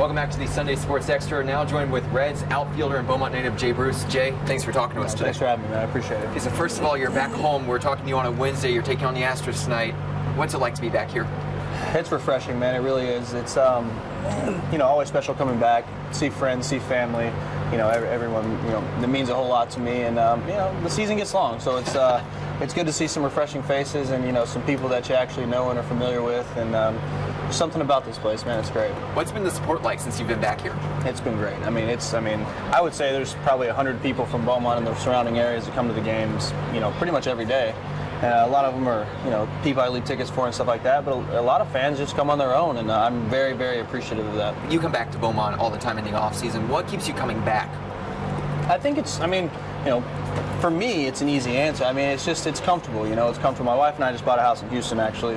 Welcome back to the Sunday Sports Extra. Now joined with Reds outfielder and Beaumont native Jay Bruce. Jay, thanks for talking to us today. Thanks for having me, man. I appreciate it. Okay, so first of all, you're back home. We're talking to you on a Wednesday. You're taking on the Astros tonight. What's it like to be back here? It's refreshing, man. It really is. It's always special coming back, see friends, see family. Everyone. That means a whole lot to me. And the season gets long, so it's good to see some refreshing faces and some people that you actually know and are familiar with. And there's something about this place, man. It's great. What's been the support like since you've been back here? It's been great. I would say there's probably 100 people from Beaumont and the surrounding areas that come to the games, pretty much every day. A lot of them are, people I leave tickets for and stuff like that, but a lot of fans just come on their own, and I'm very, very appreciative of that. You come back to Beaumont all the time in the off-season. What keeps you coming back? I think for me, it's an easy answer. It's comfortable, it's comfortable. My wife and I just bought a house in Houston, actually,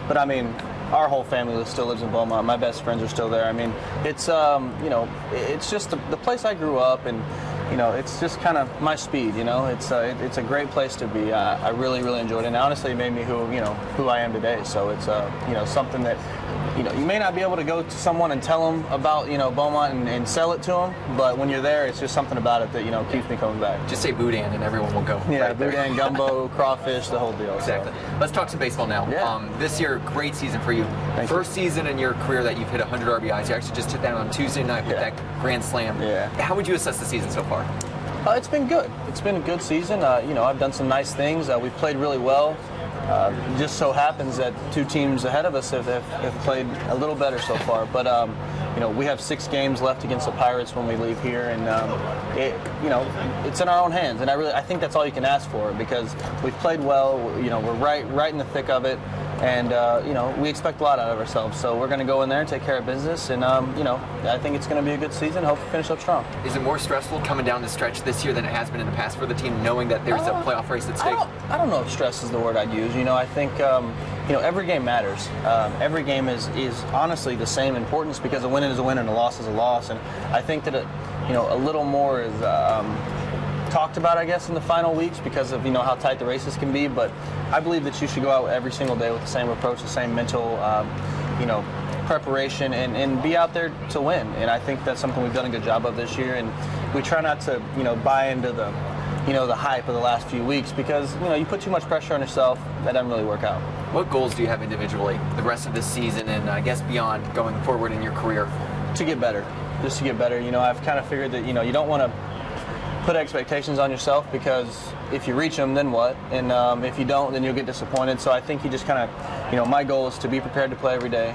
but our whole family still lives in Beaumont. My best friends are still there. It's just the place I grew up, and it's just kind of my speed. It's a great place to be. I really, really enjoyed it, and honestly, it made me who I am today. So it's something that you may not be able to go to someone and tell them about Beaumont and sell it to them, but when you're there, it's just something about it that keeps me coming back. Just say boudin and everyone will go. Yeah, right boudin, gumbo, crawfish, the whole deal. Exactly. So. Let's talk some baseball now. Yeah. This year, great season for you. First season in your career that you've hit 100 RBIs. You actually just hit that on Tuesday night with that grand slam. Yeah. How would you assess the season so far? It's been good. It's been a good season. I've done some nice things. We've played really well. Just so happens that two teams ahead of us have played a little better so far. But we have 6 games left against the Pirates when we leave here, and it's in our own hands. And I think that's all you can ask for, because we've played well. We're right in the thick of it, and we expect a lot out of ourselves. So we're going to go in there and take care of business, and I think it's going to be a good season. Hope to finish up strong. Is it more stressful coming down the stretch this year than it has been in the past for the team, knowing that there's a playoff race at stake? I don't know if stress is the word I'd use. I think every game matters. Every game is honestly the same importance, because a win is a win and a loss is a loss. And I think that a little more is talked about, I guess, in the final weeks, because of how tight the races can be. But I believe that you should go out every single day with the same approach, the same mental preparation, and be out there to win. And I think that's something we've done a good job of this year. And we try not to buy into the hype of the last few weeks, because you put too much pressure on yourself. That doesn't really work out. What goals do you have individually the rest of this season, and I guess beyond, going forward in your career? To get better, just to get better. I've kind of figured that you don't want to put expectations on yourself, because if you reach them, then what? And if you don't, then you'll get disappointed. So I think you just kind of, my goal is to be prepared to play every day.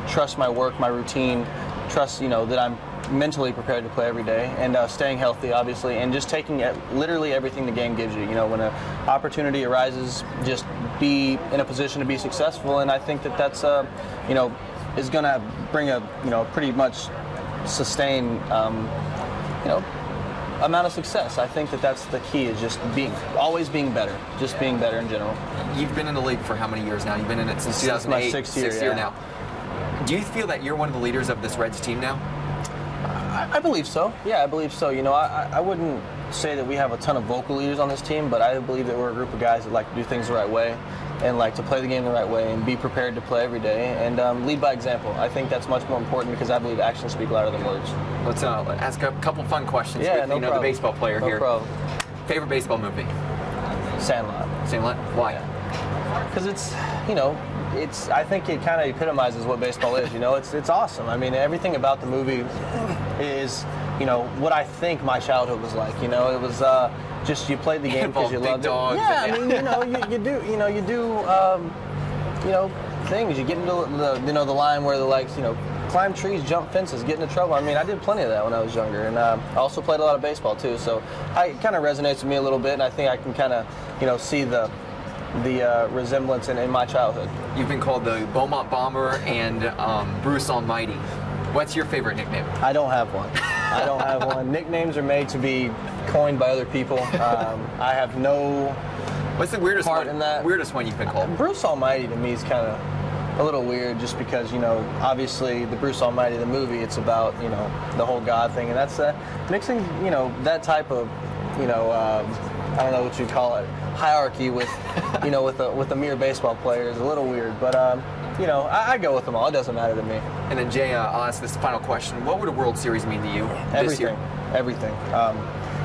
Trust my work, my routine. Trust that I'm mentally prepared to play every day, and staying healthy, obviously, and just taking literally everything the game gives you. When an opportunity arises, just be in a position to be successful. And I think that that's is going to bring a pretty much sustained amount of success. I think that that's the key, is just always being better, just being better in general. You've been in the league for how many years now? You've been in it since 2008. My 6th year now. Do you feel that you're one of the leaders of this Reds team now? I believe so. Yeah, I believe so. I wouldn't say that we have a ton of vocal leaders on this team, but I believe that we're a group of guys that like to do things the right way, and like to play the game the right way, and be prepared to play every day, and lead by example. I think that's much more important, because I believe actions speak louder than words. Let's ask a couple fun questions with no problem. The baseball player here. No problem. Favorite baseball movie? Sandlot. Sandlot? Why? Because I think it kind of epitomizes what baseball is. It's awesome. Everything about the movie is, what I think my childhood was like. It was just, you played the game because you loved it. Yeah, you do things. You get into the line where they're like, climb trees, jump fences, get into trouble. I did plenty of that when I was younger, and I also played a lot of baseball too. So it kind of resonates with me a little bit, and I think I can kind of see the resemblance in my childhood. You've been called the Beaumont Bomber and Bruce Almighty. What's your favorite nickname? I don't have one. I don't have one. Nicknames are made to be coined by other people. I have no What's the weirdest part one, in that. Weirdest one you've been called? Bruce Almighty to me is kind of a little weird, just because, obviously the Bruce Almighty, the movie, it's about, the whole God thing, and that's mixing, that type of, I don't know what you'd call it, hierarchy with, with a mere baseball player is a little weird. But you know, I go with them all. It doesn't matter to me. And then Jay, I'll ask this final question: what would a World Series mean to you this year? Everything.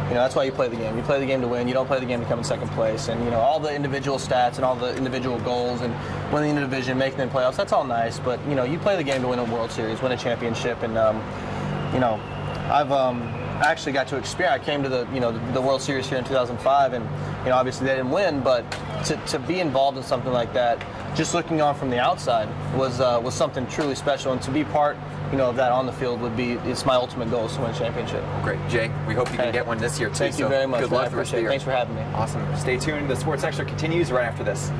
You know, that's why you play the game. You play the game to win. You don't play the game to come in second place. And, you know, all the individual stats and all the individual goals and winning the division, making the playoffs, that's all nice. But, you know, you play the game to win a World Series, win a championship. And, you know, I've actually got to experience. I came to the World Series here in 2005, and, you know, obviously they didn't win. But to be involved in something like that, just looking on from the outside, was something truly special. And to be part, you know, of that on the field it's my ultimate goal, is to win a championship. Great. Jay, we hope you can get one this year, too. Thank you very much. Good luck the rest of the year. Thanks for having me. Awesome. Stay tuned. The Sports Extra continues right after this.